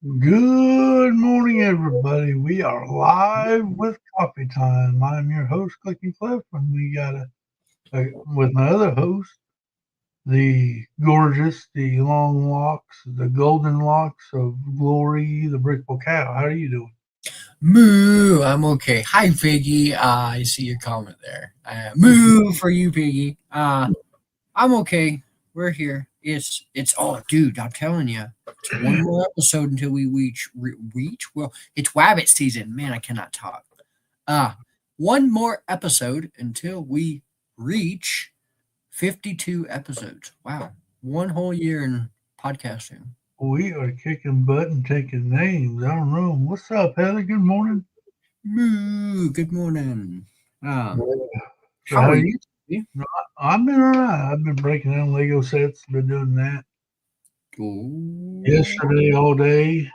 Good morning, everybody. We are live with Coffee Time. I'm your host, Clicken Cliff, and we got with my other host, the gorgeous, the long locks, the golden locks of glory, the Brickable Cow. How are you doing? Moo, I'm okay. Hi, Piggy. I see your comment there. Moo for you, Piggy. I'm okay. We're here. It's oh, dude, I'm telling you, it's one more episode until we reach. Well, it's Wabbit season. Man, I cannot talk. One more episode until we reach 52 episodes. Wow, one whole year in podcasting. We are kicking butt and taking names. I don't know. What's up, Heather? Good morning. Moo. Good morning. Uh, Yeah. So how how are are you? you? Piggy? I've been all right. I've been breaking down Lego sets. Been doing that Oh. yesterday all day.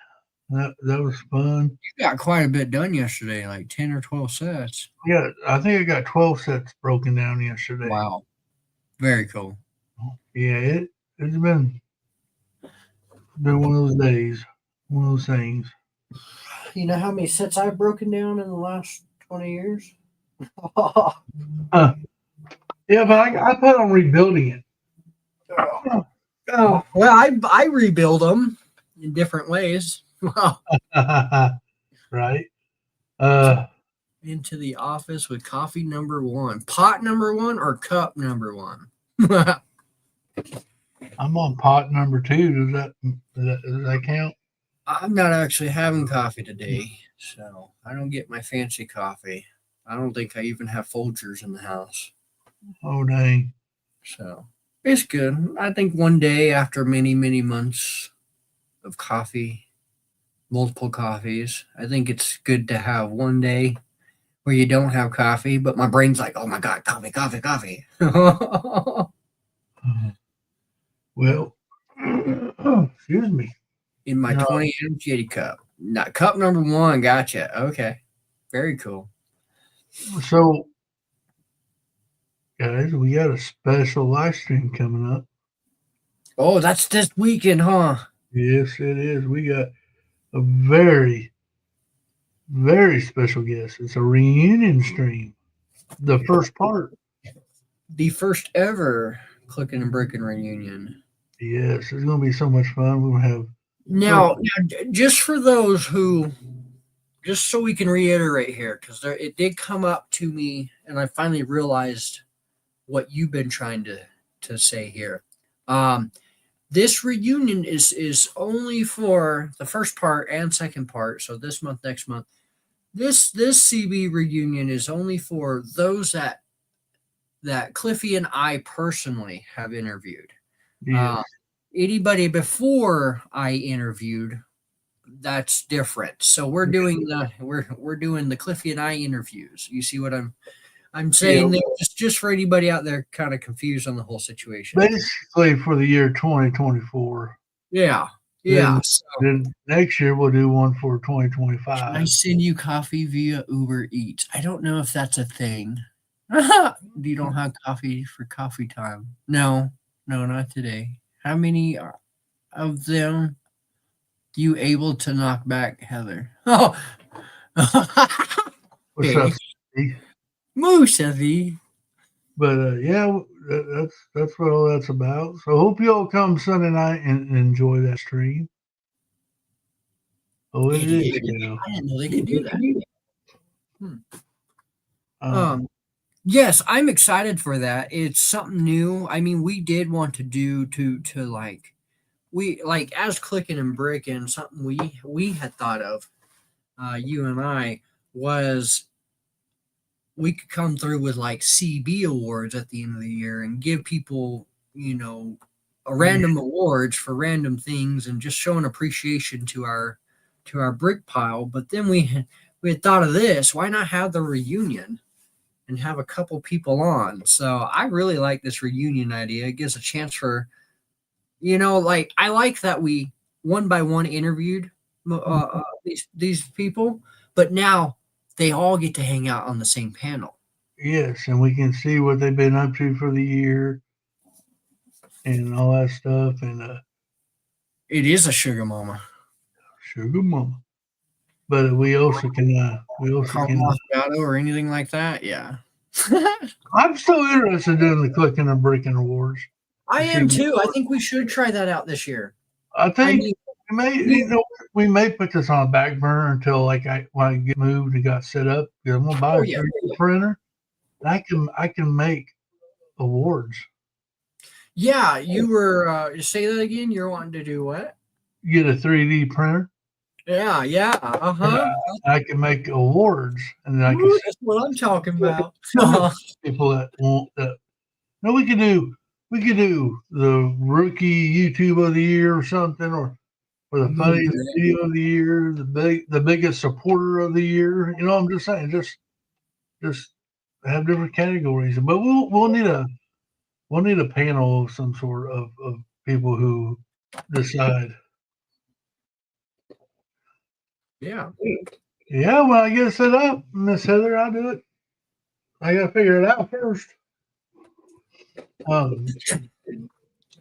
That was fun. You got quite a bit done yesterday, like 10 or 12 sets. Yeah, I think I got 12 sets broken down yesterday. Wow. Very cool. Yeah, it's been one of those days, one of those things. You know how many sets I've broken down in the last 20 years? Uh, yeah, but I plan on rebuilding it. Oh, well, I rebuild them in different ways. Well, Right? Uh, into the office with coffee number one, pot number one, or cup number one. I'm on pot number two. Does that count? I'm not actually having coffee today, so I don't get my fancy coffee. I don't think I even have Folgers in the house. Oh dang! So it's good. I think one day after many, many months of coffee, multiple coffees, I think it's good to have one day where you don't have coffee, but my brain's like, oh my God, coffee, coffee, coffee. Well, excuse me. In my No, 20 ounce Yeti cup. Not cup number one. Gotcha. Okay. Very cool. so guys, we got a special live stream coming up. Oh, that's this weekend, huh? Yes, it is. We got a very, very special guest. It's a reunion stream. The first part. The first ever Clicking and Bricken reunion. Yes, it's going to be so much fun. We're going to have so Now, just for those who, just so we can reiterate here, because it did come up to me, and I finally realized what you've been trying to say here. This reunion is only for the first part and second part. So this month, next month, this CB reunion is only for those that Cliffy and I personally have interviewed. yes, Uh, Anybody before I interviewed, that's different. So we're doing the Cliffy and I interviews. You see what I'm yeah. saying there? Just for anybody out there kind of confused on the whole situation. Basically for the year 2024. Yeah. Yeah. Then, So then next year we'll do one for can I 2025. send you coffee via Uber Eats? I don't know if that's a thing. You don't have coffee for coffee time? No, no, not today. How many of them you able to knock back, Heather? Oh, What's up, hey, Steve? Moosevi. But yeah, that's what all that's about. So hope you all come Sunday night and enjoy that stream. Oh, it is, Idiot. I didn't know they could do that. Hmm. Um, Um, yes, I'm excited for that. It's something new. I mean, we did want to do to like we like as clicking and bricking something we had thought of you and I was we could come through with like CB awards at the end of the year and give people, a yeah, random awards for random things and just show an appreciation to our brick pile. But then we had thought of this. Why not have the reunion and have a couple people on? So I really like this reunion idea. It gives a chance for, like I like that we one by one interviewed these people, but now they all get to hang out on the same panel. yes, and we can see what they've been up to for the year and all that stuff. And It is a sugar mama. Sugar Mama. But we also can. Moscato or anything like that. Yeah. I'm still interested in the Clicking and Bricking Awards. I am too. I think we should try that out this year. I think we may put this on a back burner until when I get moved and got set up. Because I'm gonna buy a 3D printer. And I can make awards. Yeah, you were. Say that again. You're wanting to do what? Get a 3D printer. Yeah. I can make awards, and I can. That's what I'm talking about. People that want that. No, we could do the rookie YouTube of the year or something, or the funniest video of the year, the biggest supporter of the year. You know, I'm just saying, just have different categories. But we'll need a panel of some sort of people who decide. Yeah. Yeah, well, I get set up, Miss Heather. I'll do it. I got to figure it out first.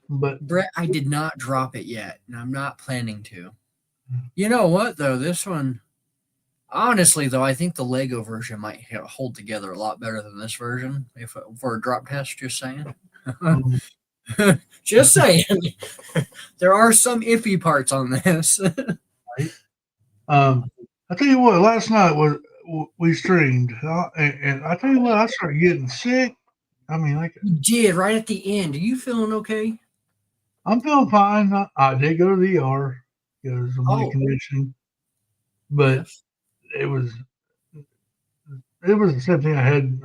But Brett, I did not drop it yet, and I'm not planning to. You know what, though? This one, honestly, though, I think the Lego version might hold together a lot better than this version. If for a drop test, just saying. Just saying. There are some iffy parts on this. Right. I tell you what, last night we streamed, and I tell you what, I started getting sick. I mean, you did right at the end. Are you feeling okay? I'm feeling fine. I did go to the ER because of my condition, but it was the same thing I had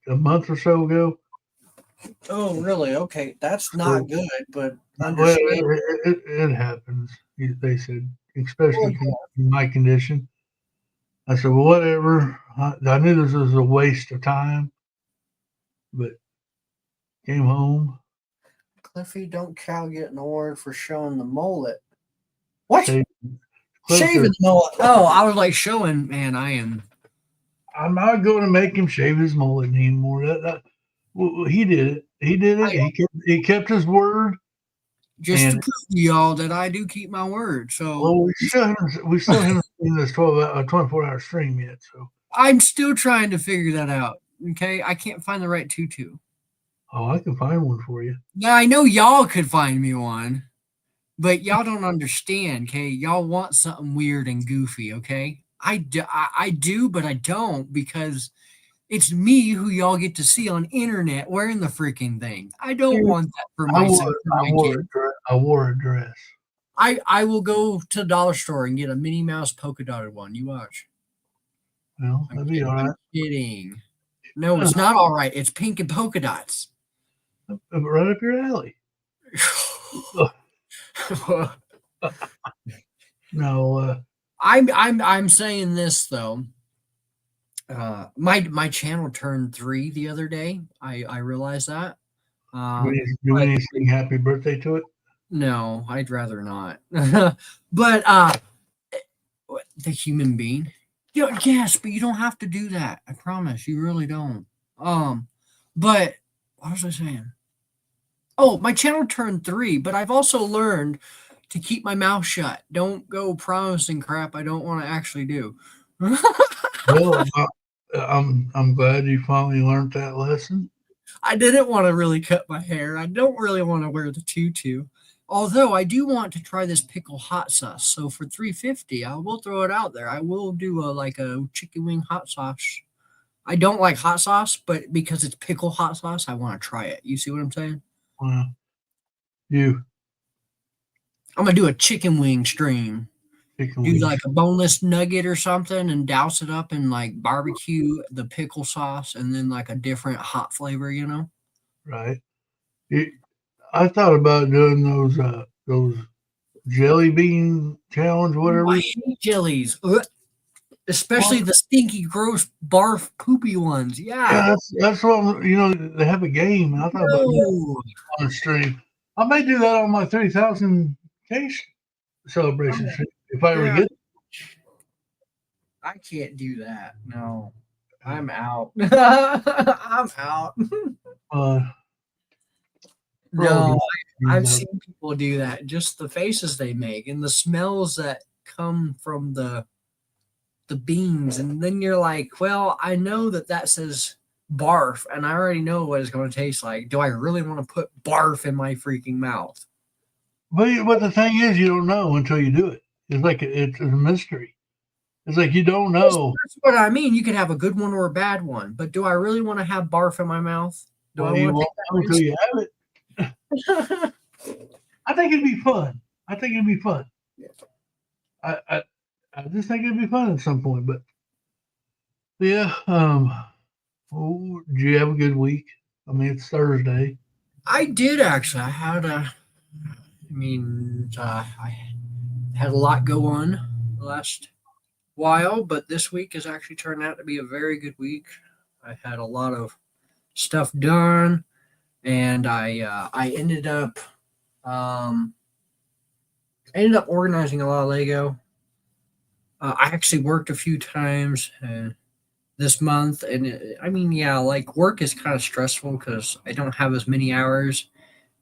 a month or so ago. Oh, really? Okay, that's not good, but it happens. They said, especially in my condition. I said, well, whatever. I knew this was a waste of time, but came home. Cliffy, don't Cal get an award for showing the mullet? What? Shaving the mullet. Oh, I was like showing, man, I'm not going to make him shave his mullet anymore. He did it. He did it. He kept his word. Just to prove to y'all that I do keep my word. So we still haven't seen this 24-hour stream yet. So I'm still trying to figure that out. Okay, I can't find the right tutu. Oh, I can find one for you. Now I know y'all could find me one, but y'all don't understand. Okay, y'all want something weird and goofy. Okay, I do, but I don't because it's me who y'all get to see on internet wearing the freaking thing. I don't want that for myself. I wore a dress. I will go to the dollar store and get a Minnie Mouse polka dotted one. You watch. Well, that'd be all right. I'm kidding. No, it's not all right. It's pink and polka dots. Right up your alley. No, I'm saying this though. My channel turned 3 the other day. I realized that. Do we need to sing happy birthday to it? No, I'd rather not. But the human being. Yes, but you don't have to do that. I promise. You really don't. But what was I saying? Oh, my channel turned 3, but I've also learned to keep my mouth shut. Don't go promising crap I don't want to actually do. Well, I'm glad you finally learned that lesson. I didn't want to really cut my hair. I don't really want to wear the tutu. Although I do want to try this pickle hot sauce. So for $3.50, I will throw it out there. I will do a chicken wing hot sauce. I don't like hot sauce, but because it's pickle hot sauce, I want to try it. You see what I'm saying? I'm gonna do a chicken wing stream. Do like a boneless nugget or something and douse it up in like barbecue, the pickle sauce, and then like a different hot flavor, you know? Right. I thought about doing those jelly bean challenge, whatever. I hate jellies. Especially the stinky, gross, barf, poopy ones. Yeah. That's what they have a game. And I thought about doing on the stream. I may do that on my 3,000 case celebration stream if I ever get it. I can't do that. No, I'm out. I'm out. No, I've seen people do that. Just the faces they make and the smells that come from the beans, and then you're like, well, I know that says barf, and I already know what it's going to taste like. Do I really want to put barf in my freaking mouth? But the thing is, you don't know until you do it. It's like it's a mystery. It's like you don't know. That's what I mean. You could have a good one or a bad one, but do I really want to have barf in my mouth? Do I Well, you want to won't know until you have it. take that risk? I think it'd be fun. I think it'd be fun. I just think it'd be fun at some point. But yeah, did you have a good week? I mean, it's Thursday. I did actually. I had a lot go on the last while, but this week has actually turned out to be a very good week. I had a lot of stuff done, and I ended up organizing a lot of Lego. I actually worked a few times this month, and like work is kind of stressful because I don't have as many hours,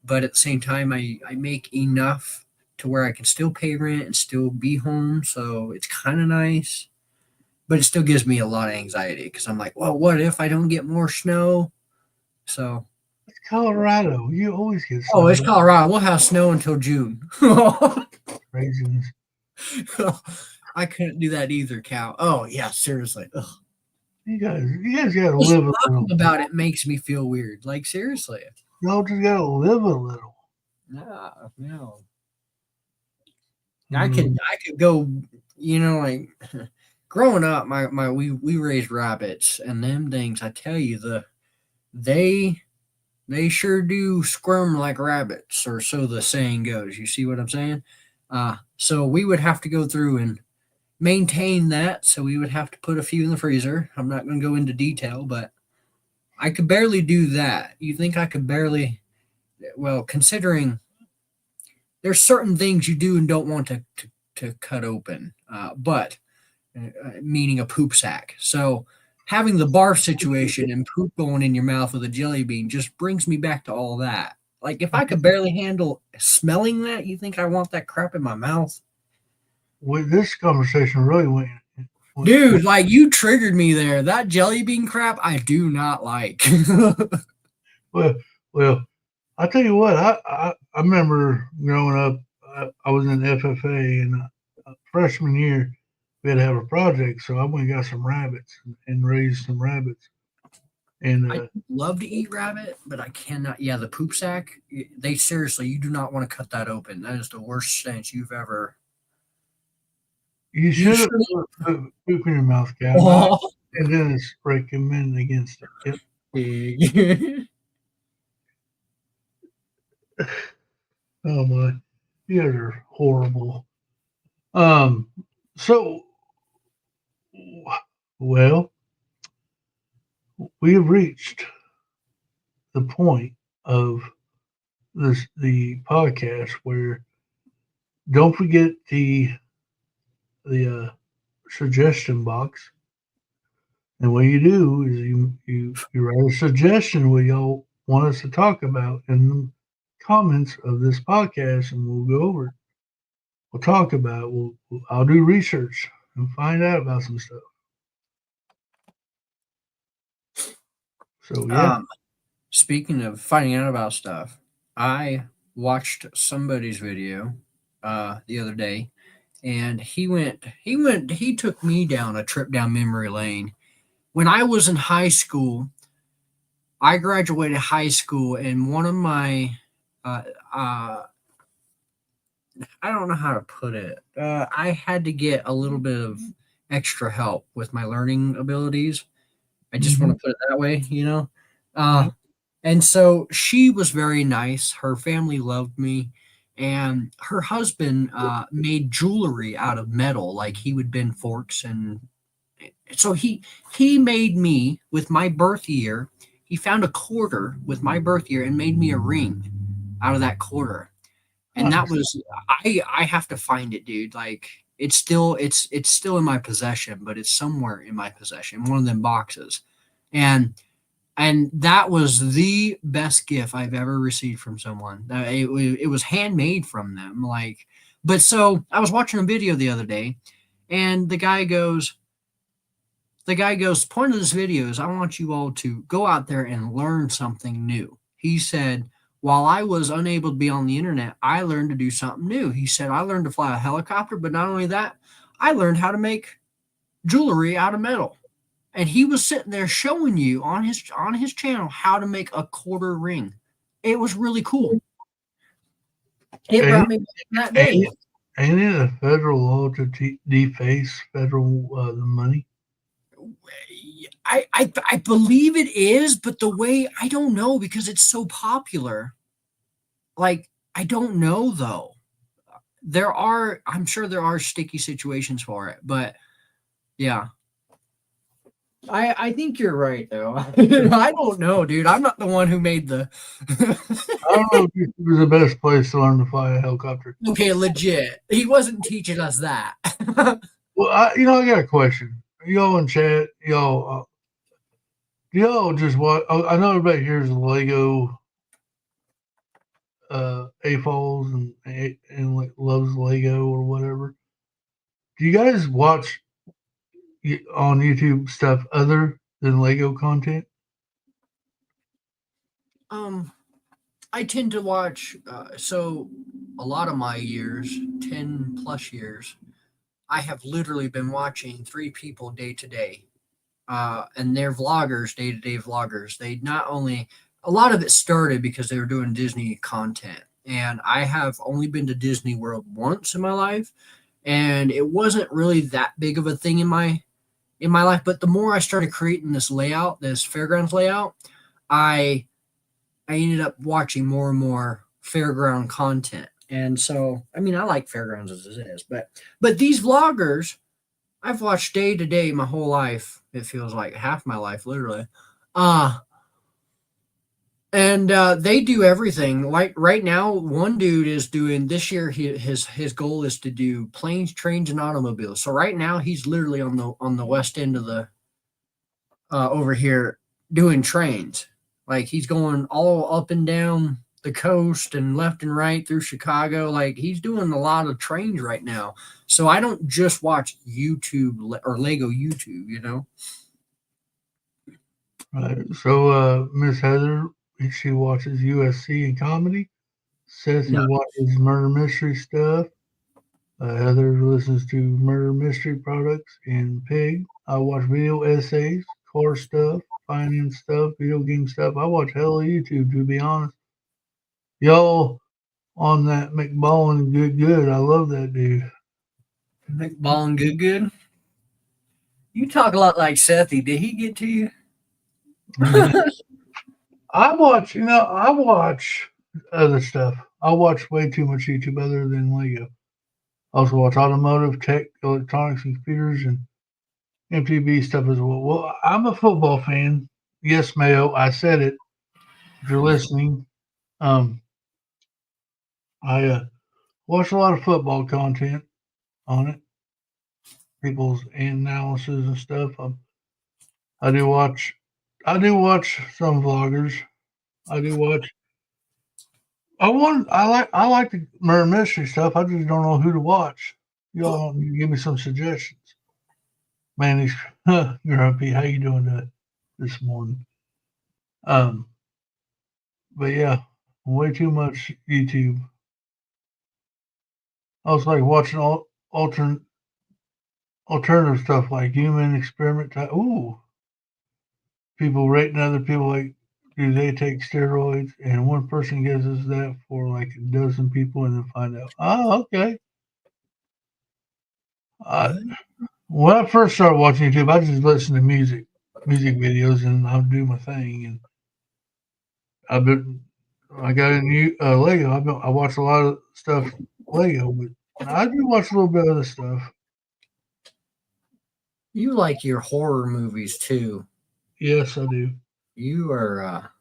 but at the same time, I make enough to where I can still pay rent and still be home, so it's kind of nice. But it still gives me a lot of anxiety because I'm like, well, what if I don't get more snow? So, It's Colorado. You always get oh, snow. it's Colorado. We'll have snow until June. Craziness. I couldn't do that either, Cal. Oh yeah, seriously. Ugh. You guys gotta live a little. About it makes me feel weird. Like seriously. Y'all just gotta live a little. No. Mm. I could go, like growing up, we raised rabbits, and them things, I tell you, they sure do squirm like rabbits, or so the saying goes. You see what I'm saying? So we would have to go through and maintain that. So we would have to put a few in the freezer. I'm not going to go into detail, but I could barely do that. You think I could barely? Well, considering there's certain things you do and don't want to cut open, but meaning a poop sack. So having the barf situation and poop going in your mouth with a jelly bean just brings me back to all that. Like if I could barely handle smelling that, you think I want that crap in my mouth? Well, this conversation really went. Dude, like you triggered me there. That jelly bean crap, I do not like. Well, I'll tell you what. I remember growing up. I was in FFA, and freshman year we had to have a project, so I went and got some rabbits and raised some rabbits. And I love to eat rabbit, but I cannot. Yeah, the poop sack. They seriously, you do not want to cut that open. That is the worst stench you've ever. you should have put poop in your mouth, Cal. Oh. And then it's recommended against it. Yep. Oh my, you guys are horrible. So, well, we have reached the point of the podcast where don't forget the suggestion box. And what you do is you write a suggestion what y'all want us to talk about in the comments of this podcast, and we'll go over it. We'll talk about it. I'll do research and find out about some stuff. So yeah. Speaking of finding out about stuff, I watched somebody's video the other day, and he took me down a trip down memory lane. When I was in high school, I graduated high school, and one of my I don't know how to put it. I had to get a little bit of extra help with my learning abilities. I just want to put it that way, And so she was very nice. Her family loved me. And her husband made jewelry out of metal, like he would bend forks. And so he made me, with my birth year, he found a quarter with my birth year and made me a ring out of that quarter. And that was I have to find it, dude. Like it's still in my possession, but it's somewhere in my possession, one of them boxes. And that was the best gift I've ever received from someone. It was handmade from them. Like But so I was watching a video the other day, and the guy goes, point of this video is I want you all to go out there and learn something new. He said, while I was unable to be on the internet, I learned to do something new. He said, I learned to fly a helicopter, but not only that, I learned how to make jewelry out of metal. And he was sitting there showing you on his channel how to make a quarter ring. It was really cool. It brought me back that day. Ain't it a federal law to deface federal the money? I believe it is, but the way I don't know because it's so popular. Like I don't know though. I'm sure there are sticky situations for it, but yeah. I think you're right though. I don't know, dude. I'm not the one who made the. I don't know if it was the best place to learn to fly a helicopter. Okay, legit. He wasn't teaching us that. Well, I got a question. Y'all in chat, y'all just what? I know everybody here is Lego AFOLs and like loves Lego or whatever. Do you guys watch on YouTube stuff other than Lego content? I tend to watch. So a lot of my years, 10 plus years, I have literally been watching 3 people day to day. And they're vloggers, day to day vloggers. They not only, a lot of it started because they were doing Disney content. And I have only been to Disney World once in my life. And it wasn't really that big of a thing in my life. But the more I started creating this layout, this fairgrounds layout, I ended up watching more and more fairground content. And so, I mean, I like fairgrounds as it is, but these vloggers, I've watched day to day my whole life. It feels like half my life, literally. And they do everything. Like right now, one dude is doing this year. His goal is to do planes, trains, and automobiles. So right now, he's literally on the west end of the over here doing trains. Like he's going all up and down the coast and left and right through Chicago. Like he's doing a lot of trains right now. So I don't just watch YouTube or Lego YouTube, you know? Right. So Miss Heather, she watches USC and comedy. Seth watches murder mystery stuff. Heather listens to murder mystery products and Pig. I watch video essays, car stuff, finance stuff, video game stuff. I watch hell of YouTube, to be honest. Y'all on that McBallin good. I love that dude. McBallin good. You talk a lot like Sethy. Did he get to you? I watch other stuff. I watch way too much YouTube other than Lego. I also watch automotive, tech, electronics, and computers, and MTV stuff as well. Well, I'm a football fan. Yes, Mayo, I said it. If you're listening, I watch a lot of football content on it, people's analysis and stuff. I do watch some vloggers. I do watch. I like the murder mystery stuff. I just don't know who to watch. Y'all give me some suggestions. Man, he's grumpy. How you doing this morning? But yeah, way too much YouTube. I was like watching alternative stuff like human experiment type. Ooh, people rating other people like, do they take steroids? And one person gives us that for like a dozen people, and then find out. Oh, okay. When I first started watching YouTube, I just listened to music videos, and I'll do my thing. And I got a new Lego. I watched a lot of stuff Lego, but I do watch a little bit of other stuff. You like your horror movies too. Yes, I do. You are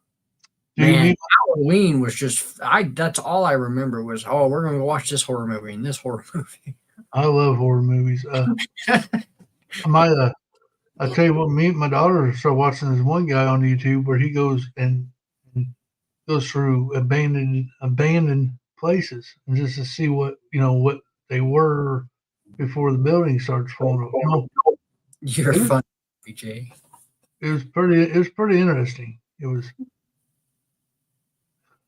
man, Halloween was just that's all I remember was, oh, we're gonna watch this horror movie and this horror movie. I love horror movies. I tell you what, me and my daughter started watching this one guy on YouTube where he goes and goes through abandoned places and just to see what they were before the building starts falling off. You're funny, BJ. It was pretty interesting. It was.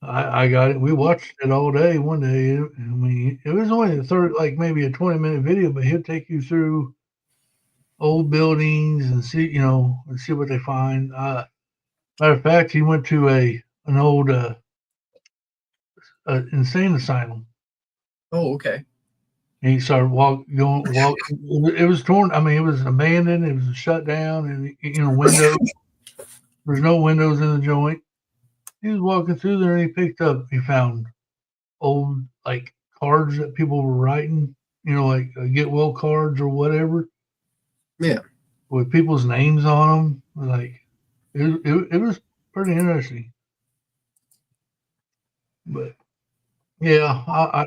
I got it. We watched it all day one day. I mean, it was only like maybe a 20-minute video, but he'll take you through old buildings and see what they find. Matter of fact, he went to an old insane asylum. Oh, okay. And he started walk. It was torn. I mean, it was abandoned. It was shut down, and windows. There's no windows in the joint. He was walking through there, and he found old like cards that people were writing. Like get well cards or whatever. Yeah. With people's names on them. Like it was pretty interesting. But yeah, I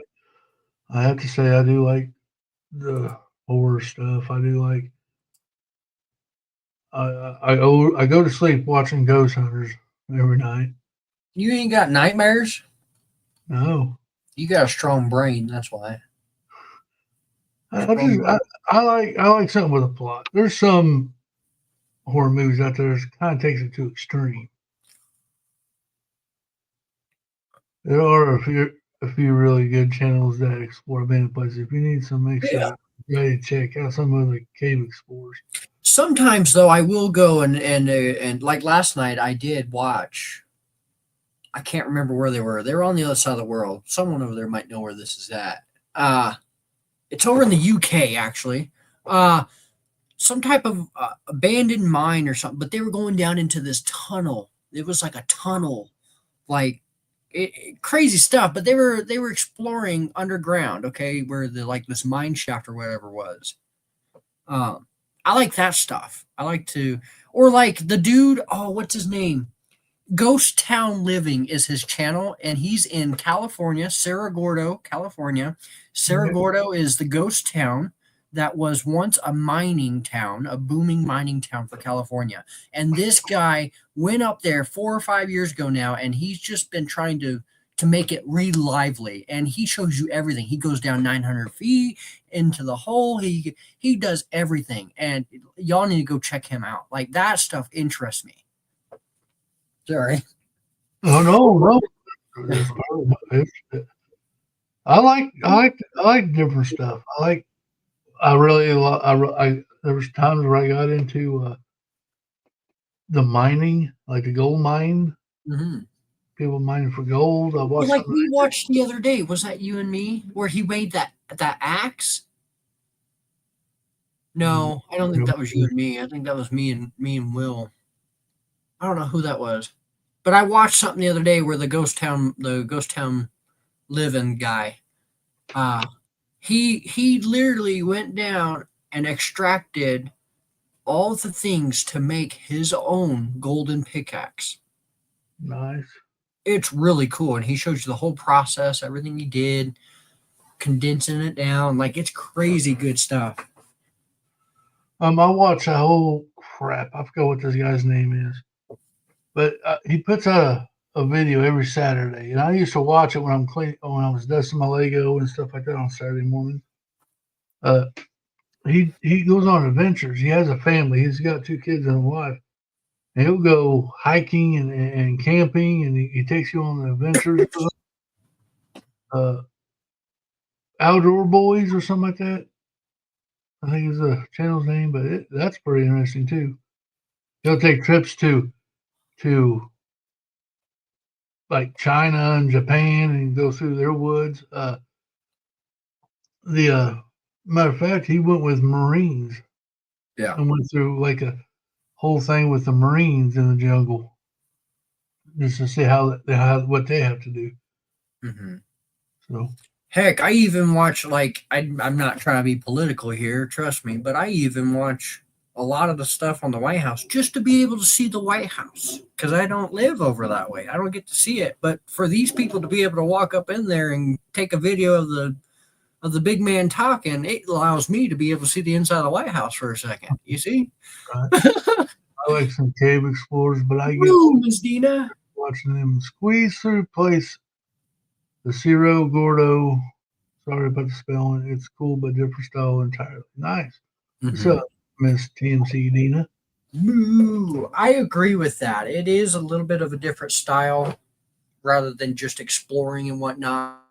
have to say I do like the horror stuff. I do like. I go to sleep watching Ghost Hunters every night. You ain't got nightmares? No, You got a strong brain. That's why. I like something with a plot. There's some horror movies out there that kind of takes it to extreme. There are a few really good channels that explore abandoned places. If you need some extra ready to check out some of the cave explorers. Sometimes though, I will go and like last night, I did watch. I can't remember where they were. They were on the other side of the world. Someone over there might know where this is at. It's over in the UK actually. Some type of abandoned mine or something. But they were going down into this tunnel. It was like a tunnel, like. Crazy stuff, but they were exploring underground, okay, where this mine shaft or whatever was. I like that stuff. I like to, or like the dude, what's his name? Ghost Town Living is his channel, and he's in California, Cerro Gordo, California. Cerro Gordo is the ghost town that was once a mining town, a booming mining town for California. And this guy went up there 4 or 5 years ago now, and he's just been trying to make it lively. And he shows you everything. He goes down 900 feet into the hole. He does everything. And y'all need to go check him out. Like, that stuff interests me. Sorry. Oh no. I like different stuff. There was times where I got into the mining, like the gold mine. Mm-hmm. People mining for gold. I watched like we watched the other day. Was that you and me? Where he made that axe? No, I don't think that was you and me. I think that was me and Will. I don't know who that was. But I watched something the other day where the ghost town living guy, he literally went down and extracted all the things to make his own golden pickaxe. Nice. It's really cool, and he shows you the whole process, everything he did, condensing it down. Like, it's crazy good stuff. I watch a whole crap. I forgot what this guy's name is, but he puts out a video every Saturday, and I used to watch it when I was dusting my Lego and stuff like that on Saturday morning. He goes on adventures. He has a family. He's got 2 kids and a wife. And he'll go hiking and camping, and he takes you on adventures. Outdoor Boys or something like that. I think is the channel's name, but that's pretty interesting too. He'll take trips to like China and Japan and go through their woods. Matter of fact, he went with Marines. Yeah. And went through like a whole thing with the Marines in the jungle, just to see what they have to do. Mm-hmm. So, heck, I even watch, like, I'm not trying to be political here, trust me, but I even watch a lot of the stuff on the White House just to be able to see the White House, because I don't live over that way. I don't get to see it. But for these people to be able to walk up in there and take a video of the big man talking, it allows me to be able to see the inside of the White House for a second. You see? Right. I like some cave explorers, but I get Miss Dina watching them squeeze through place the Cerro Gordo Sorry about the spelling. It's cool, but different style entirely. Nice. What's Mhm. up, Miss TMC Dina? Moo. I agree with that. It is a little bit of a different style rather than just exploring and whatnot.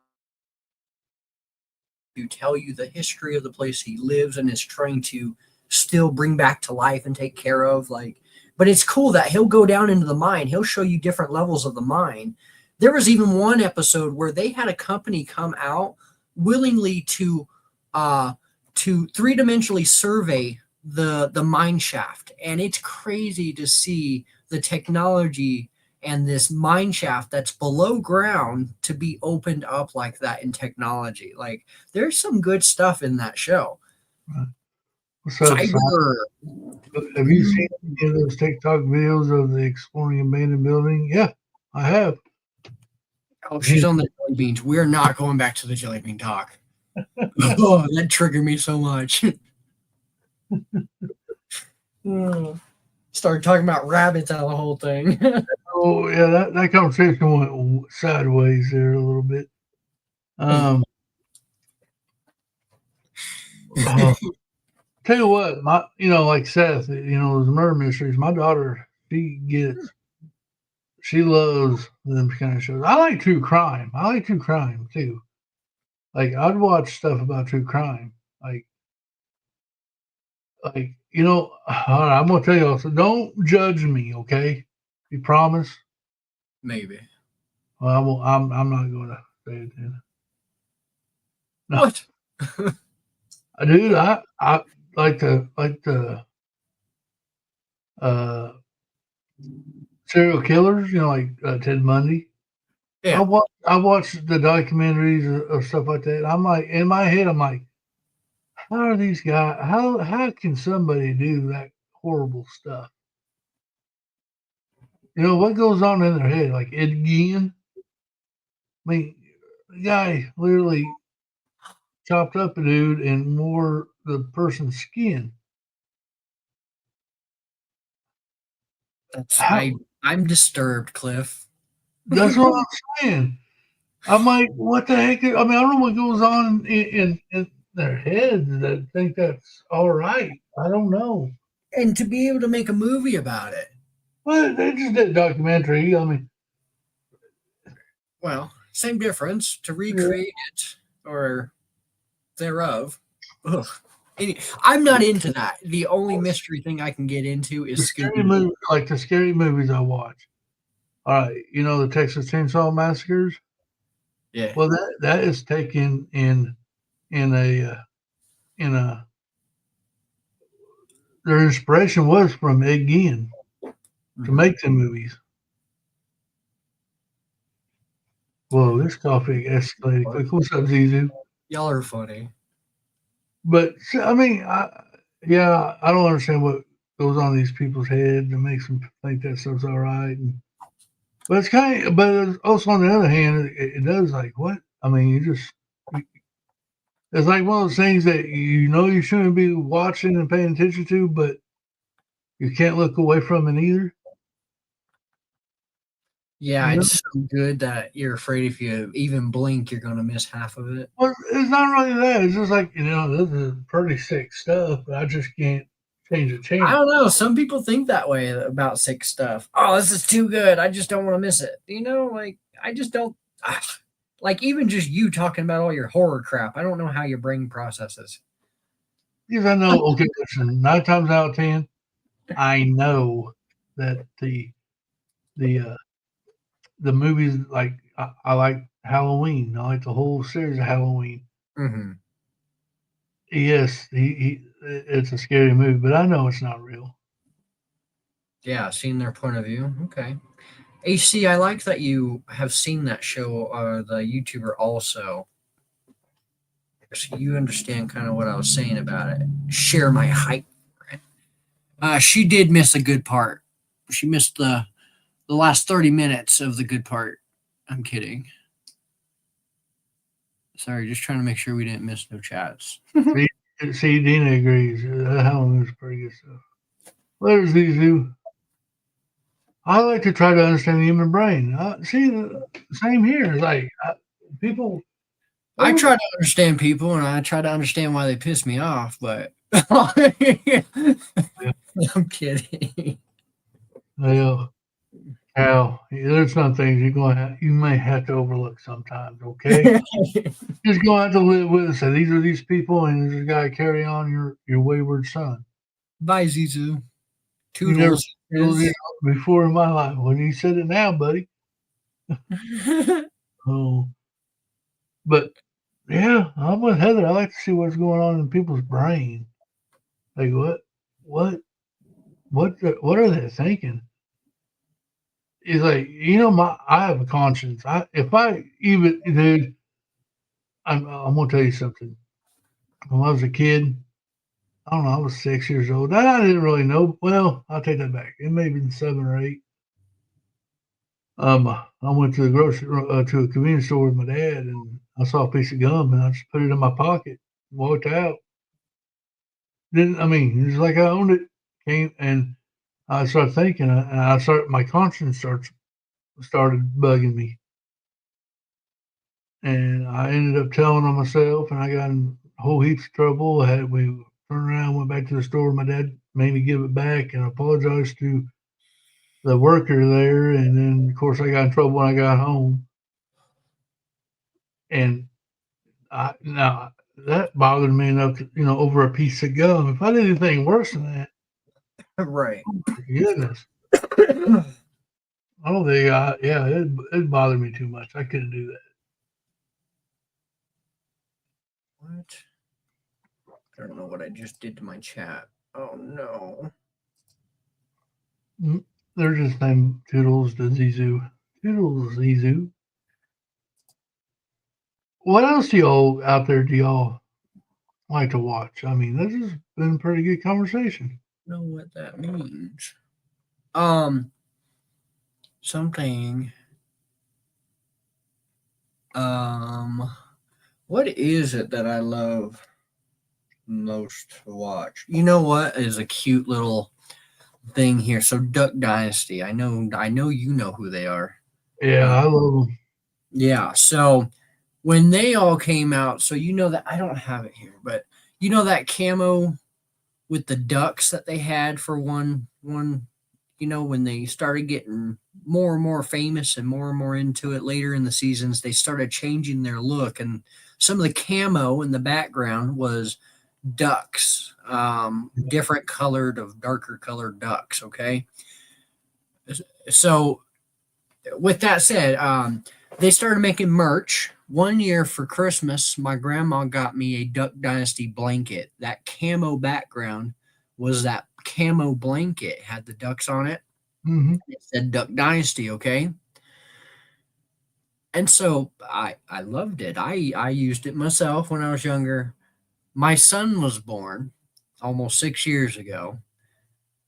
To tell you the history of the place he lives and is trying to still bring back to life and take care of. Like, but it's cool that he'll go down into the mine. He'll show you different levels of the mine. There was even one episode where they had a company come out willingly to three-dimensionally survey the mine shaft, and it's crazy to see the technology and this mine shaft that's below ground to be opened up like that in technology. Like, there's some good stuff in that show. What's up, Simon? Cyber. Have you seen any of those TikTok videos of the exploring abandoned building? Yeah, I have. Oh, she's on the jelly beans. We're not going back to the jelly bean talk. Oh, that triggered me so much. Started talking about rabbits out of the whole thing. Oh yeah, that conversation went sideways there a little bit. Uh, tell you what, like Seth, those murder mysteries. My daughter, she loves them kind of shows. I like true crime. I like true crime too. Like I'd watch stuff about true crime. All right, I'm gonna tell you also, don't judge me, okay? You promise? Maybe. Well, I won't, I'm not gonna say it then. No. What? Dude, I like the uh serial killers, like Ted Bundy. Yeah. I watch the documentaries or stuff like that. I'm like, in my head, I'm like, how are these guys? How can somebody do that horrible stuff? What goes on in their head? Like Ed Gein. I mean, the guy literally chopped up a dude and wore the person's skin. That's How, I'm disturbed, Cliff. that's what I'm saying. I'm like, what the heck? I mean, I don't know what goes on in their heads that think that's all right. I don't know. And to be able to make a movie about it. Well, they just did a documentary. I mean, Well, same difference to yeah. recreate it or thereof. Ugh. I'm not into that. The only mystery thing I can get into The is scary Scooby. movie, like the scary movies I watch. All right, the Texas Chainsaw Massacres. Yeah. Well, that is taken in a their inspiration was from Ed Gein to make the movies. Whoa, this coffee escalated quick. What's up, Zizu? Y'all are funny. But I mean, I don't understand what goes on in these people's heads that makes them think that stuff's all right. But it's also on the other hand, it does like what? I mean, it's like one of those things that you shouldn't be watching and paying attention to, but you can't look away from it either. Yeah, You know? it's so good that you're afraid if you even blink, you're going to miss half of it. Well, it's not really that. It's just like this is pretty sick stuff, but I just can't change the I channel. don't know. Some people think that way about sick stuff. Oh, this is too good. I just don't want to miss it. Like, I just don't. Like, even just you talking about all your horror crap, I don't know how your brain processes. Because I know, okay, listen, 9 times out of 10, I know that the movies like I like Halloween. I like the whole series of Halloween. Mm-hmm. Yes, it's a scary movie, but I know it's not real. Yeah, seeing their point of view. Okay. AC, I like that you have seen that show, the YouTuber also. So you understand kind of what I was saying about it. Share my hype for it. She did miss a good part. She missed the last 30 minutes of the good part. I'm kidding. Sorry, just trying to make sure we didn't miss no chats. See, Dina agrees. That Halloween was pretty good stuff. Later, Zizu. I like to try to understand the human brain. See, same here. Like people I try to understand people, and I try to understand why they piss me off, but I'm kidding. Well, Al, there's some things you may have to overlook sometimes. Okay, just gonna have to live with it. Say these are these people, and you just gotta carry on your wayward son. Bye, Zizu. You never Toodles. told it before in my life. When you said it now, buddy. Oh, but yeah, I'm with Heather. I like to see what's going on in people's brain. Like what, what are they thinking? It's like I have a conscience. If I even dude, I'm gonna tell you something. When I was a kid, I don't know, I was 6 years old. I didn't really know. Well, I'll take that back. It may have been 7 or 8. I went to the to a convenience store with my dad, and I saw a piece of gum, and I just put it in my pocket, walked out. Didn't I mean? It was like I owned it. Came and I started thinking, and my conscience started bugging me, and I ended up telling on myself, and I got in a whole heaps of trouble. We turned around, went back to the store. My dad made me give it back, and apologized to the worker there, and then of course I got in trouble when I got home, and now that bothered me enough to, over a piece of gum. If I did anything worse than that, Right. oh my goodness. Oh, it bothered me too much. I couldn't do that. What? I don't know what I just did to my chat. Oh no. They're just named Toodles to Zizu. Toodles Zizu. What else do y'all like to watch? I mean, this has been a pretty good conversation. Know what that means. Something. What is it that I love most to watch? You know what is a cute little thing here? So Duck Dynasty. I know you know who they are. Yeah, I love them. Yeah. So when they all came out, so you know that I don't have it here, but you know that camo with the ducks that they had for one when they started getting more and more famous and more into it later in the seasons, they started changing their look, and some of the camo in the background was ducks, different colored of darker colored ducks. Okay, so with that said, they started making merch. One year for Christmas, my grandma got me a Duck Dynasty blanket. That camo background was that camo blanket, had the ducks on it. Mm-hmm. It said Duck Dynasty, okay? And so I loved it. I used it myself when I was younger. My son was born almost 6 years ago,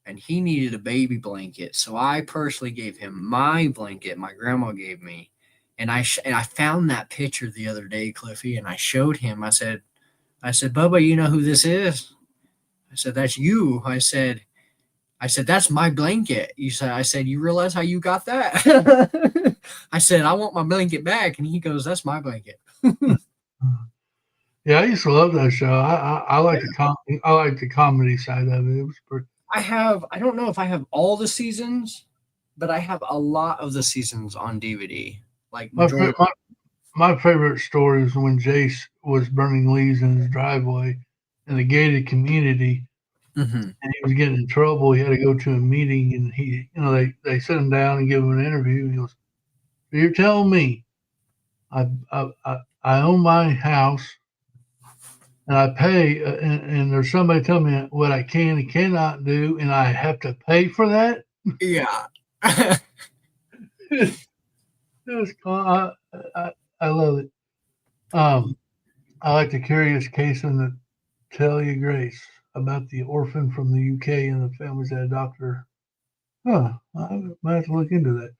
and he needed a baby blanket. So I personally gave him my blanket my grandma gave me. And I found that picture the other day, Cliffy, and I showed him. I said, Bubba, you know who this is? I said, that's you. I said, that's my blanket. I said, you realize how you got that? I said, I want my blanket back. And he goes, that's my blanket. Yeah, I used to love that show. I like I like the comedy side of it. It was pretty. I don't know if I have all the seasons, but I have a lot of the seasons on DVD. Like majority. My favorite story is when Jace was burning leaves in his driveway in a gated community, Mm-hmm. and he was getting in trouble. He had to go to a meeting, and they sit him down and give him an interview. And he goes, "So you're telling me I own my house and I pay, and there's somebody telling me what I can and cannot do, and I have to pay for that?" Yeah. It was, I love it. I like the curious case in the Talia Grace about the orphan from the UK and the families that adopted her. Huh. I might have to look into that.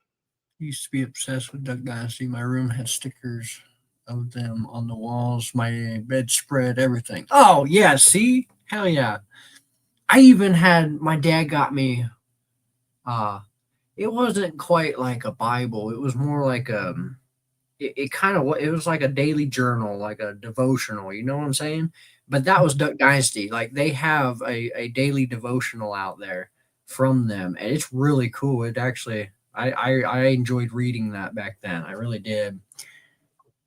Used to be obsessed with Duck Dynasty. My room had stickers of them on the walls, my bedspread, everything. Oh yeah, see? Hell yeah. I even had my dad got me it wasn't quite like a Bible. It was more like it kind of it was like a daily journal, like a devotional. You know what I'm saying? But that was Duck Dynasty. Like they have a daily devotional out there from them, and it's really cool. It actually, I enjoyed reading that back then. I really did.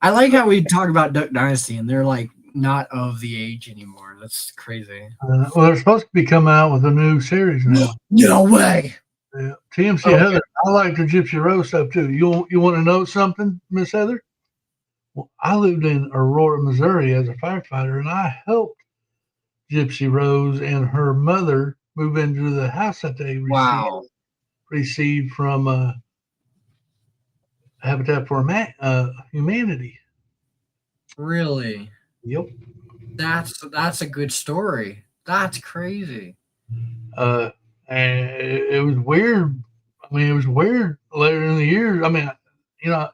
I like how we talk about Duck Dynasty, and they're like not of the age anymore. That's crazy. Well, they're supposed to be coming out with a new series now. No way. Yeah. TMC Okay. Heather, I like the Gypsy Rose stuff too. You want to know something, Miss Heather? Well, I lived in Aurora, Missouri as a firefighter, and I helped Gypsy Rose and her mother move into the house that they Wow. received from Habitat for Humanity. Really? Yep. That's a good story. That's crazy. And it was weird. I mean, it was weird later in the years. I mean, you know,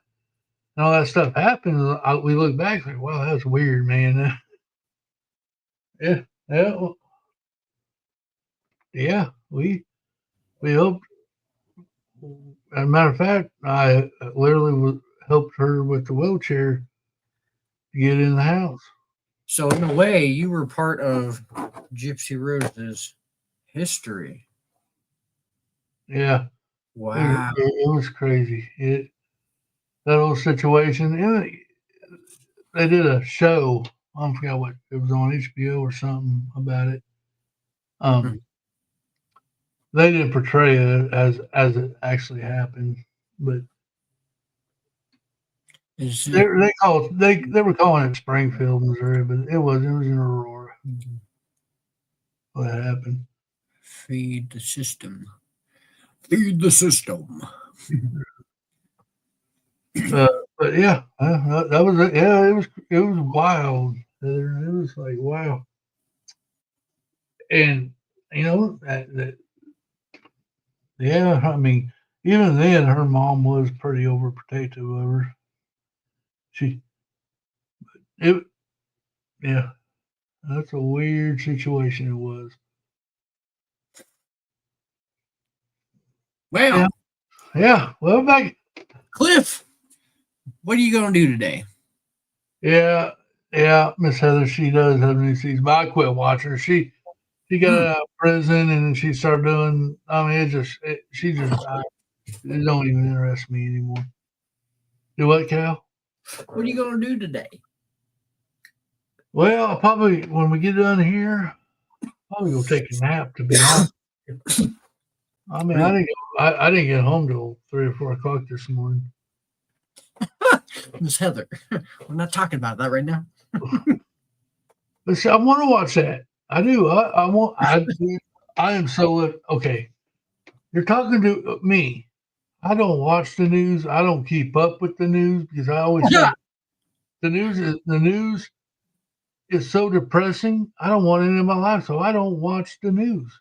and all that stuff happened. We look back like, wow, that's weird, man. Yeah, yeah, well, yeah. We hoped. As a matter of fact, I literally helped her with the wheelchair to get in the house. So in a way, you were part of Gypsy Rose's history. Yeah, Wow. it was crazy. That whole situation. And they did a show. I don't forget what it was on HBO or something about it. Hmm. They didn't portray it as it actually happened, but they were calling it Springfield, Missouri, but it wasn't. It was in Aurora. What happened? Feed the system. Feed the system. But yeah, that was it. Yeah, it was wild. It was like wow, and you know yeah. I mean, even then, her mom was pretty overprotective of her. She it yeah, that's a weird situation. It was. Yeah, Well, yeah. Well, back Cliff, what are you going to do today? yeah, yeah. Miss Heather, she does have new seasons, but I quit watching her. She got Hmm. out of prison and she started doing. I mean, she just it don't even interest me anymore. Do what, Cal? What are you going to do today? Well, I'll probably when we get done here, probably go take a nap. To be honest, I mean, Really? I didn't get home till 3 or 4 o'clock this morning. Miss Heather, we're not talking about that right now. But see, I want to watch that. I do. I want. I am so okay. You're talking to me. I don't watch the news. I don't keep up with the news because I always Yeah. say the news is so depressing. I don't want it in my life, so I don't watch the news.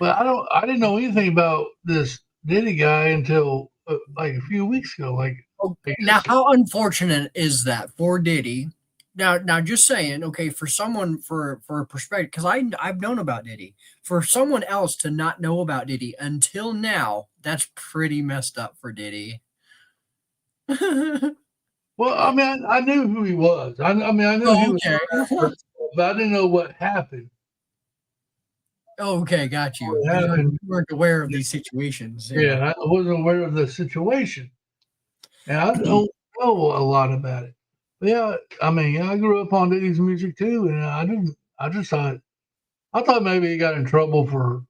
But I didn't know anything about this Diddy guy until like a few weeks ago. Like, I Okay. Now, guess, how unfortunate is that for Diddy? Now, just saying, okay, for someone for a perspective, because I've known about Diddy. For someone else to not know about Diddy until now, that's pretty messed up for Diddy. well, I mean, I knew who he was. I mean, I knew he Oh, was okay. but I didn't know what happened. Okay, got you. What You happened? weren't aware of these situations. Yeah. Yeah, I wasn't aware of the situation, and I don't know a lot about it. But yeah, I mean, I grew up on Diddy's music too, and I didn't. I just thought maybe he got in trouble for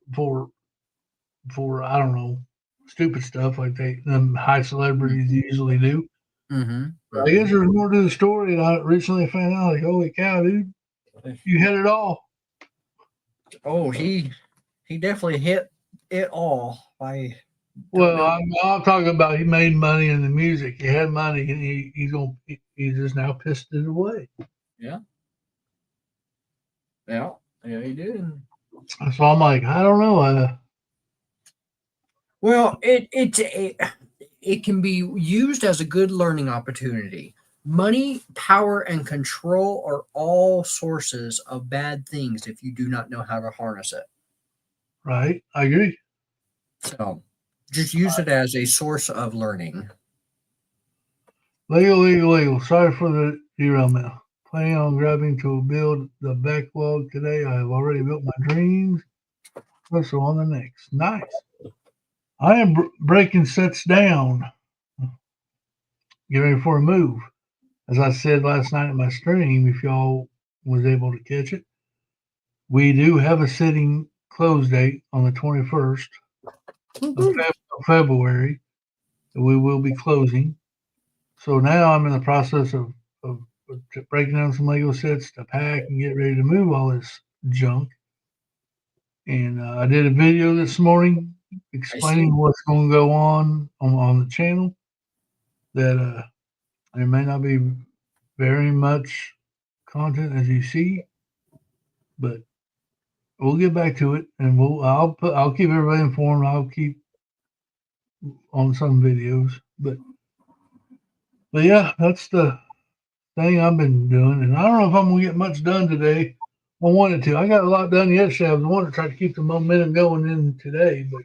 I don't know stupid stuff like them high celebrities usually do. Mm-hmm. I guess Mm-hmm. there's more to the story, and I recently found out like, holy cow, dude, you had it all. Oh, he definitely hit it all. I don't Well, know. I'm talking about he made money in the music. He had money, and he just now pissed it away. Yeah. Yeah. Yeah, he did. So I'm like, I don't know. Well, it can be used as a good learning opportunity. Money, power, and control are all sources of bad things if you do not know how to harness it. Right, I agree. So just use it as a source of learning. Lego. Sorry for the derailment. Planning on grabbing to build the backlog today. I have already built my dreams. So on the next. Nice. I am breaking sets down. Get ready for a move. As I said last night in my stream, if y'all was able to catch it, we do have a sitting close date on the 21st of February. We will be closing. So now I'm in the process of breaking down some Lego sets to pack and get ready to move all this junk. And I did a video this morning explaining what's going to go on the channel. That there may not be very much content as you see, but we'll get back to it, and I'll keep everybody informed. I'll keep on some videos, but yeah, that's the thing I've been doing, and I don't know if I'm gonna get much done today. I wanted to. I got a lot done yesterday. I was wanting to try to keep the momentum going in today, but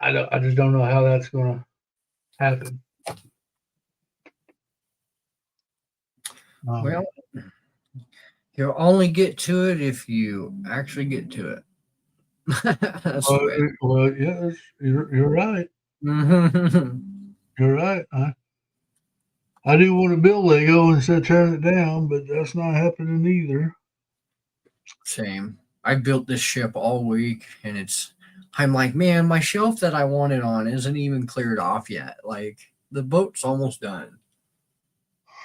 I just don't know how that's gonna happen. Well, you'll only get to it if you actually get to it. Well, yes, you're right. You're right. I do want to build Lego instead of tearing it down, but that's not happening either. Same. I built this ship all week, and I'm like, man, my shelf that I wanted on isn't even cleared off yet. Like, the boat's almost done.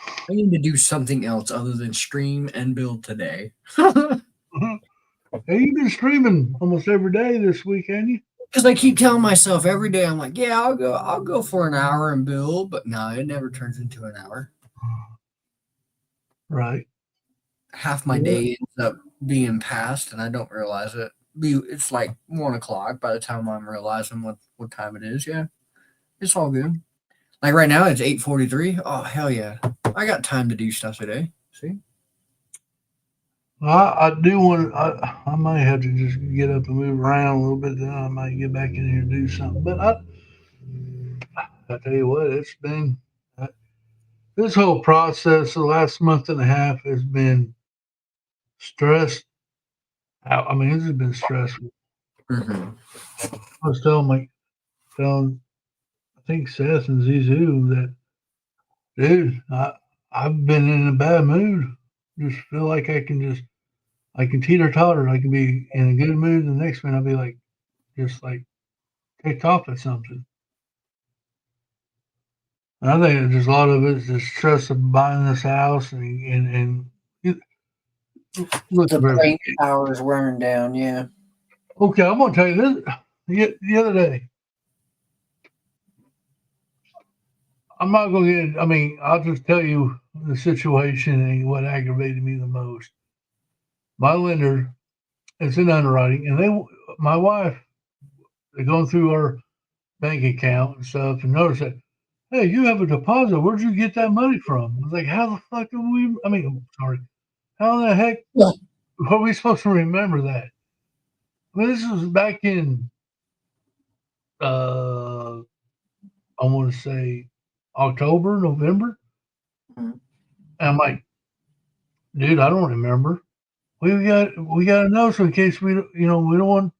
I need to do something else other than stream and build today. Hey, you've been streaming almost every day this week, haven't you? Because I keep telling myself every day, I'm like, yeah, I'll go for an hour and build, but no, it never turns into an hour. Right. Half my day ends up being passed, and I don't realize it. It's like 1 o'clock by the time I'm realizing what time it is. Yeah, it's all good. Like right now, it's 8:43. Oh hell yeah, I got time to do stuff today. See. I do want. I might have to just get up and move around a little bit. Then I might get back in here and do something. But I tell you what, it's been this whole process. The last month and a half has been stressed out. I mean, this has been stressful. Mm-hmm. I was telling I think Seth and Zizou that, dude, I've been in a bad mood. Just feel like I can teeter totter. I can be in a good mood, and the next minute I'll be like, just like ticked off at something. And I think there's a lot of it is the stress of buying this house and look The at brain everything. power is wearing down. Yeah. Okay, I'm gonna tell you this. The other day, I'm not gonna get. I mean, I'll just tell you the situation and what aggravated me the most. My lender is in underwriting, and my wife, they're going through our bank account and stuff, and notice that, hey, you have a deposit. Where'd you get that money from? I was like, how the fuck do we? I mean, sorry, how the heck are we supposed to remember that? I mean, this was back in, I want to say October, November. And I'm like, dude, I don't remember. We got to know so in case we don't want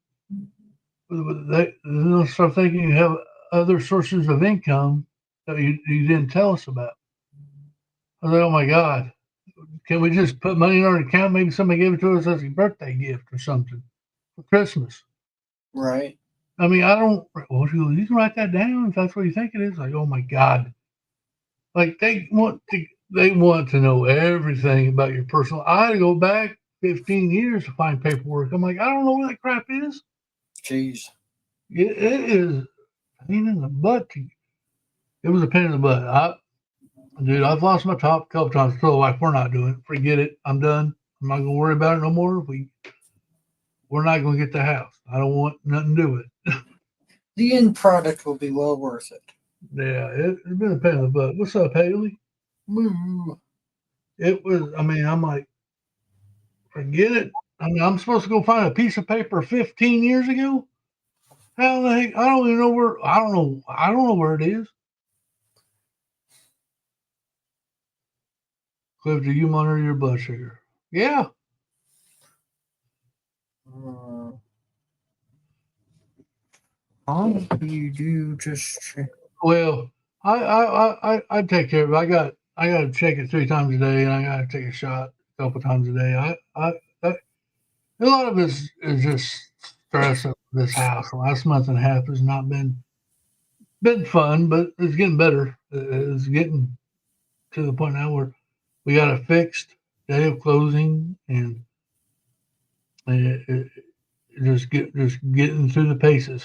they they'll start thinking you have other sources of income that you didn't tell us about. I was like, oh my god, can we just put money in our account? Maybe somebody gave it to us as a birthday gift or something for Christmas. Right. I mean, I don't. Well, you can write that down if that's what you think it is. Like, oh my god, like they want to know everything about your personal. I had to go back 15 years to find paperwork. I'm like, I don't know what that crap is. Jeez. It is a pain in the butt. It was a pain in the butt. Dude, I've lost my top a couple times. So like, we're not doing it. Forget it. I'm done. I'm not gonna worry about it no more. We're not gonna get the house. I don't want nothing to do with it. The end product will be well worth it. Yeah, it's been a pain in the butt. What's up, Haley? Woo. It was. I mean, I'm like, forget it. I mean, I'm supposed to go find a piece of paper 15 years ago. How the heck? I don't even know where. I don't know. I don't know where it is. Cliff, do you monitor your blood sugar? Yeah. How do you do just? Well, I take care of it. I got to check it 3 times a day, and I got to take a shot a couple times a day. I a lot of it is just stress of this house. The last month and a half has not been fun, but it's getting better. It's getting to the point now where we got a fixed day of closing, and it just getting through the paces.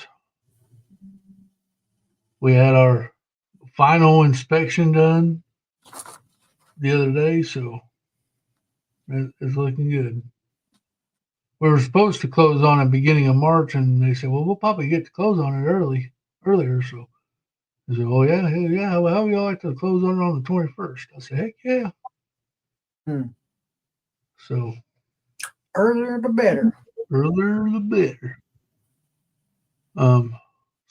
We had our final inspection done the other day, so it's looking good. We were supposed to close on it beginning of March, and they said, "Well, we'll probably get to close on it earlier." So I said, "Oh yeah. Well, how would y'all like to close on it on the 21st?" I said, "Heck yeah." So Earlier the better. earlier the better. So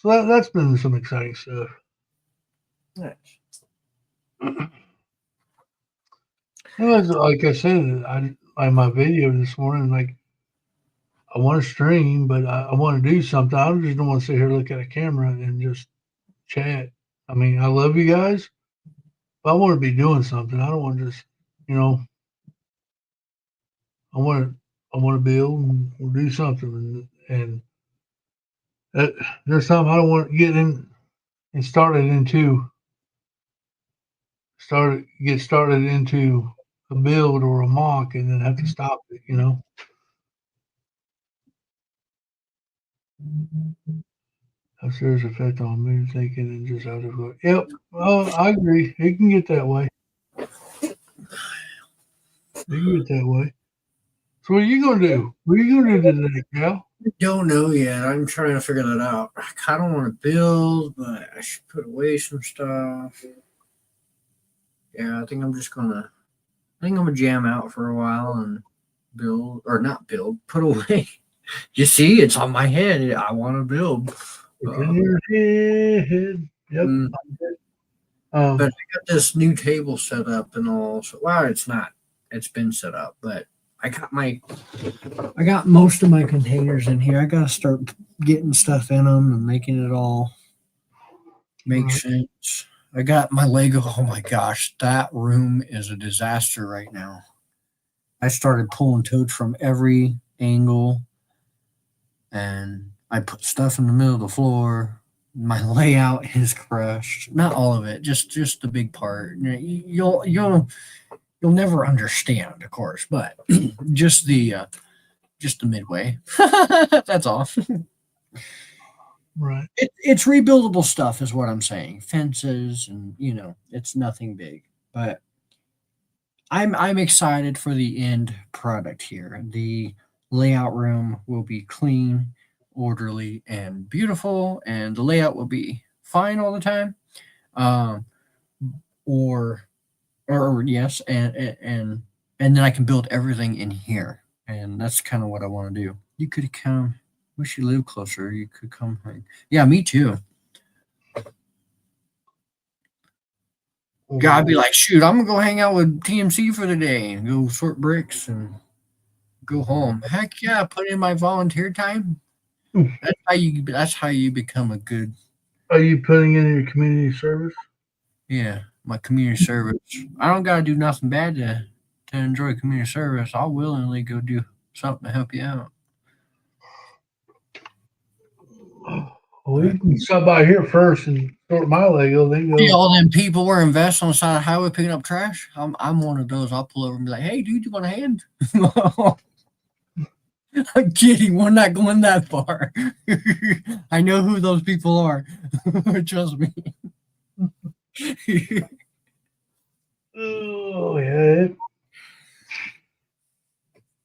that's been some exciting stuff. Nice. It was, like I said, I my video this morning, like I want to stream, but I want to do something. I just don't want to sit here look at a camera and just chat. I mean, I love you guys, but I want to be doing something. I don't want to just, you know, I want to build and do something. And there's time I don't want to get in and get started into a build or a mock and then have to stop it. You know. How serious effect on mood thinking and just out of work. Yep. Well, I agree. It can get that way. It can get that way. So what are you gonna do? What are you gonna do today, Cal? I don't know yet. I'm trying to figure that out. I kind of want to build, but I should put away some stuff. Yeah, I think I'm gonna jam out for a while and build, or not build, put away. You see, it's on my head. I want to build. It's in your head. Yep. But I got this new table set up and all. So, well, it's not. It's been set up, but I got most of my containers in here. I gotta start getting stuff in them and making it all make sense. I got my Lego. Oh my gosh, that room is a disaster right now. I started pulling totes from every angle, and I put stuff in the middle of the floor. My layout is crushed. Not all of it, just the big part. You'll never understand, of course, but just the midway. That's all. Right. It's rebuildable stuff, is what I'm saying. Fences, and it's nothing big, but I'm excited for the end product here. The layout room will be clean, orderly, and beautiful, and the layout will be fine all the time. Or yes, and then I can build everything in here, and that's kind of what I want to do. You could come. Wish you lived closer. You could come. Yeah, me too. Gotta be like, shoot, I'm gonna go hang out with TMC for the day and go sort bricks and go home. Heck yeah, put in my volunteer time. That's how you become a good. Are you putting in your community service? Yeah, my community service. I don't gotta do nothing bad to enjoy community service. I'll willingly go do something to help you out. Well, you can stop by here first and sort my Lego. Then See go. all them people were investing on the side of the highway picking up trash. I'm one of those. I'll pull over and be like, "Hey, dude, you want a hand?" I'm kidding. We're not going that far. I know who those people are. Trust me. Oh yeah.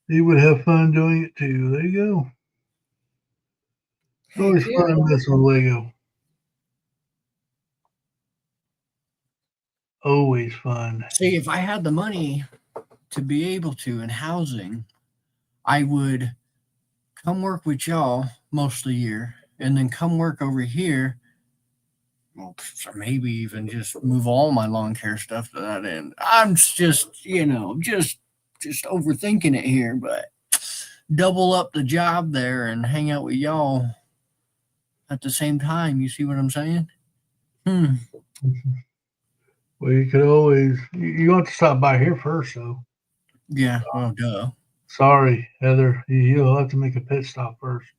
He would have fun doing it too. There you go. It's always fun messing with Lego. Always fun. See, if I had the money to be able to in housing, I would come work with y'all most of the year and then come work over here Well, maybe even just move all my lawn care stuff to that end. I'm just, just overthinking it here, but double up the job there and hang out with y'all at the same time. You see what I'm saying? Well, you could always you want to stop by here first, though. Yeah, well, duh. Sorry, Heather. You'll have to make a pit stop first.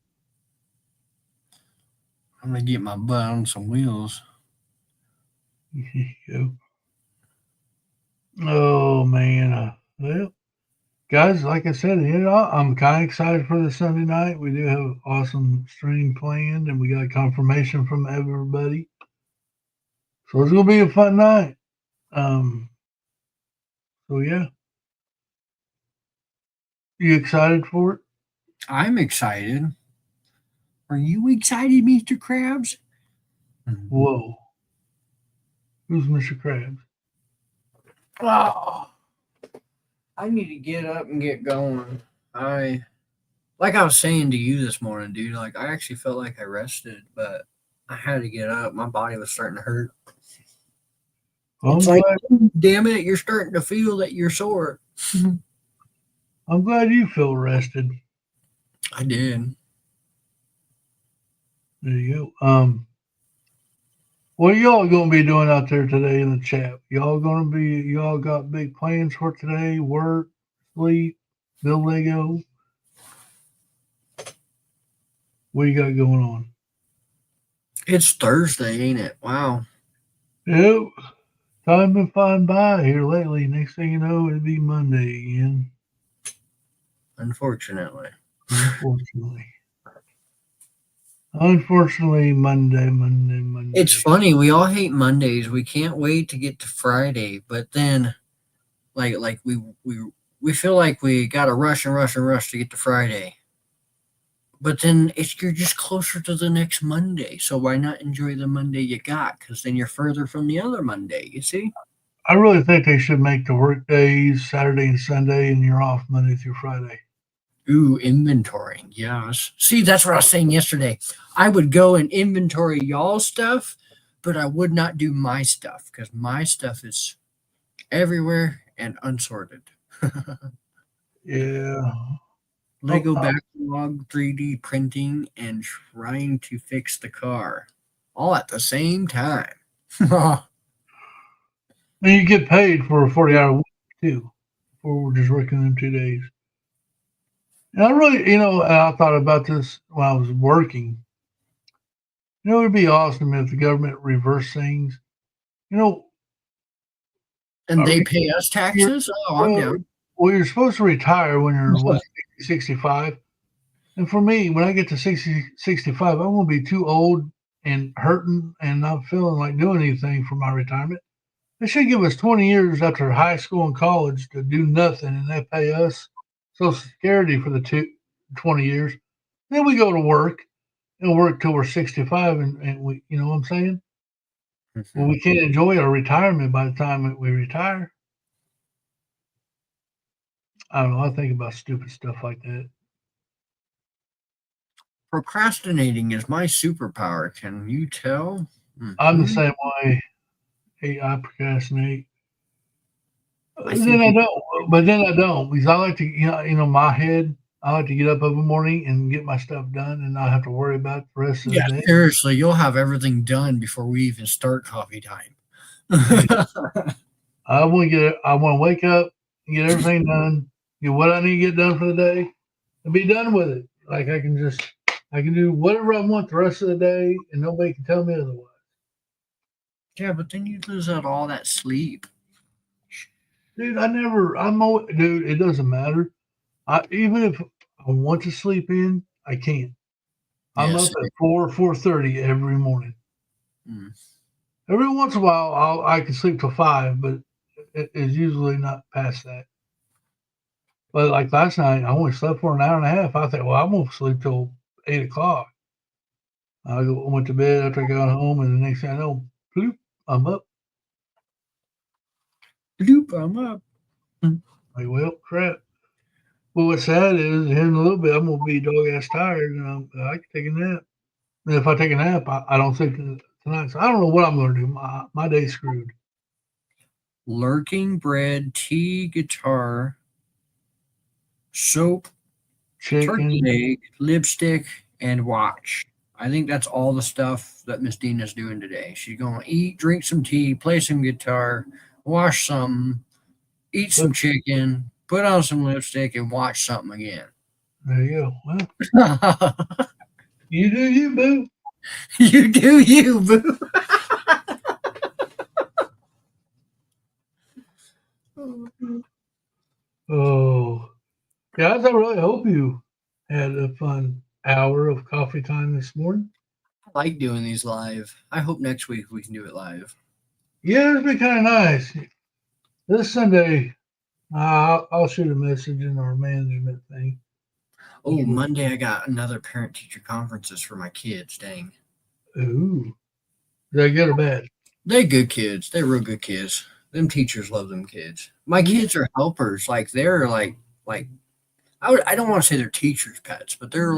I'm gonna get my butt on some wheels. Oh man. Well, guys, like I said, I'm kind of excited for the Sunday night. We do have an awesome stream planned, and we got confirmation from everybody. So it's gonna be a fun night. So yeah, you excited for it? I'm excited. Are you excited, Mr. Krabs? Whoa, who's Mr. Krabs? Oh, I need to get up and get going. Like I was saying to you this morning, dude, like I actually felt like I rested, but I had to get up. My body was starting to hurt. It's like, damn it, you're starting to feel that you're sore. I'm glad you feel rested. I did. There you go. What are y'all gonna be doing out there today in the chat? Y'all got big plans for today? Work, sleep, build Lego? What you got going on? It's Thursday, ain't it? Wow. Yep. Time been flying by here lately. Next thing you know, it'll be Monday again. Unfortunately. Unfortunately, Monday. It's funny. We all hate Mondays. We can't wait to get to Friday, but then, like we feel like we got to rush and rush and rush to get to Friday. But then you're just closer to the next Monday. So why not enjoy the Monday you got? Because then you're further from the other Monday. You see? I really think they should make the work days Saturday and Sunday, and you're off Monday through Friday. Ooh, inventorying. Yes. See, that's what I was saying yesterday. I would go and inventory y'all's stuff, but I would not do my stuff because my stuff is everywhere and unsorted. Yeah. Lego backlog, 3D printing, and trying to fix the car all at the same time. And you get paid for a 40-hour week too, or we're just working them 2 days. And I really, I thought about this when I was working. It'd be awesome if the government reversed things. And they pay us taxes? Oh, I'm down. Well, you're supposed to retire when you're 65. And for me, when I get to 60, 65, I'm going to be too old and hurting and not feeling like doing anything for my retirement. They should give us 20 years after high school and college to do nothing, and they pay us Social Security for the 20 years. Then we go to work and work till we're 65, and we, you know what I'm saying? Mm-hmm. Well, we can't enjoy our retirement by the time we retire. I don't know. I think about stupid stuff like that. Procrastinating is my superpower. Can you tell? Mm-hmm. I'm the same way. Hey, I procrastinate. But then I don't because I like to, my head. I like to get up every morning and get my stuff done and not have to worry about the rest of the day. Seriously, you'll have everything done before we even start coffee time. I want to wake up and get everything done, get what I need to get done for the day, and be done with it. Like I can do whatever I want the rest of the day, and nobody can tell me otherwise. Yeah, but then you lose out all that sleep. Dude, dude, it doesn't matter. Even if I want to sleep in, I can't. I'm up at 4:30 every morning. Every once in a while, I can sleep till 5, but it's usually not past that. But like last night, I only slept for an hour and a half. I thought, well, I'm gonna sleep till 8:00. I went to bed after I got home, and the next thing I know, bloop, I'm up. Bloop, I'm up. Like, well, crap. Well, what's sad is here in a little bit, I'm gonna be dog ass tired, and I can take a nap. And if I take a nap, I don't sleep tonight. So I don't know what I'm going to do. My day's screwed. Lurking bread, tea, guitar, soap, turkey Chicken. leg, lipstick, and watch. I think that's all the stuff that Miss Dina's doing today. She's going to eat, drink some tea, play some guitar, wash something, eat some chicken, put on some lipstick, and watch something again. There you go. Well, you do you, boo. You do you, boo. Oh, guys, I really hope you had a fun hour of coffee time this morning. I like doing these live. I hope next week we can do it live. Yeah, it's been kind of nice. This Sunday, I'll shoot a message in our management thing. Oh, Monday I got another parent-teacher conferences for my kids. Dang. Ooh. Is that good or bad? They're good kids. They're real good kids. Them teachers love them kids. My kids are helpers. Like they're like I don't want to say they're teachers' pets, but they're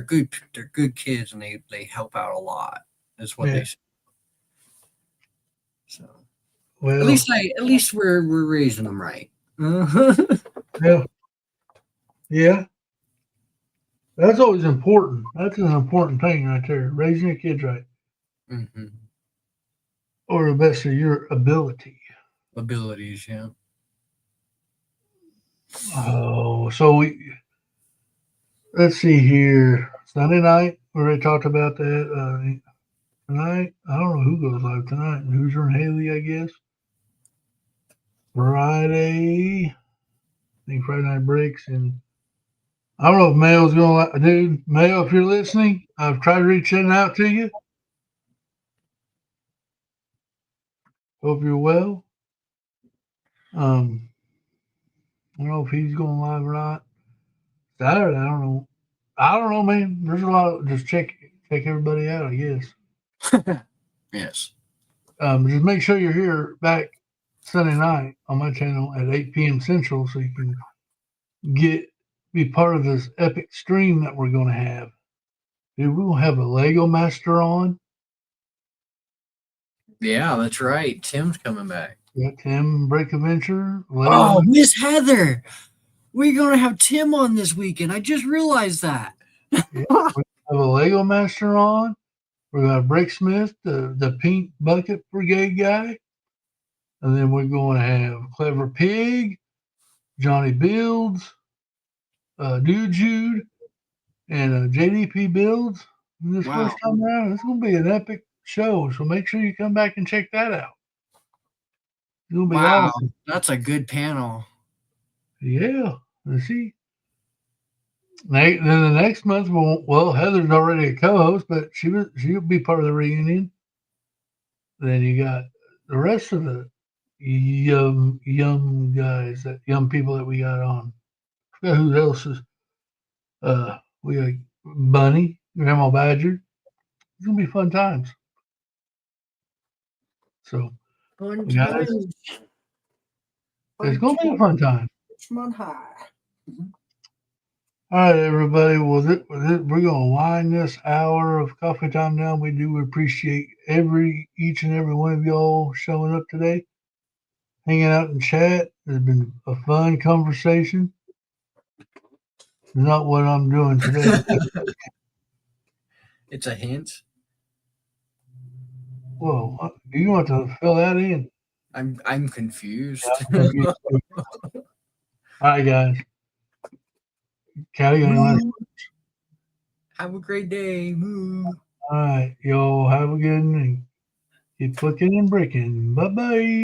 good kids and they help out a lot. Is what they say. So well, at least we're raising them right. Yeah. That's always important. That's an important thing right there. Raising your kids right. Mm-hmm. Or the best of your abilities, yeah. Oh, so let's see here. Sunday night, we already talked about that. Tonight, I don't know who goes live tonight. Hoosier and Haley, I guess. Friday, I think Friday Night Breaks, and I don't know if Mayo's going to, dude. Mayo, if you're listening, I've tried reaching out to you. Hope you're well. I don't know if he's going live or not. Saturday, I don't know. I don't know, man. There's a lot of just check everybody out, I guess. Yes. Just make sure you're here back Sunday night on my channel at 8 p.m. Central so you can be part of this epic stream that we're going to have. Dude, we will have a Lego Master on. Yeah, that's right. Tim's coming back. Yeah, Tim Break Adventure. Oh, Miss Heather. We're going to have Tim on this weekend. I just realized that. Yeah, we have a Lego Master on. We're going to have Brick Smith, the Pink Bucket Brigade guy. And then we're going to have Clever Pig, Johnny Builds, Dude Jude, and JDP Builds. This first time around, it's going to be an epic show. So make sure you come back and check that out. It's going to be awesome. That's a good panel. Yeah. Let's see. Then the next month, well, Heather's already a co-host, but she'll be part of the reunion. Then you got the rest of the young guys, that young people that we got on. I forgot who else is. We got Bunny, Grandma Badger. It's gonna be fun times. So fun times. It's gonna be a fun time. Richmond High. All right, everybody. Well, we're gonna wind this hour of coffee time down. We do appreciate each and every one of y'all showing up today, hanging out in chat. It's been a fun conversation. Not what I'm doing today. It's a hint. Whoa, you want to fill that in? I'm confused. Yeah, all right, guys. Callie, have a great day. Moo. All right, y'all have a good night. Keep clicking and bricking. Bye bye.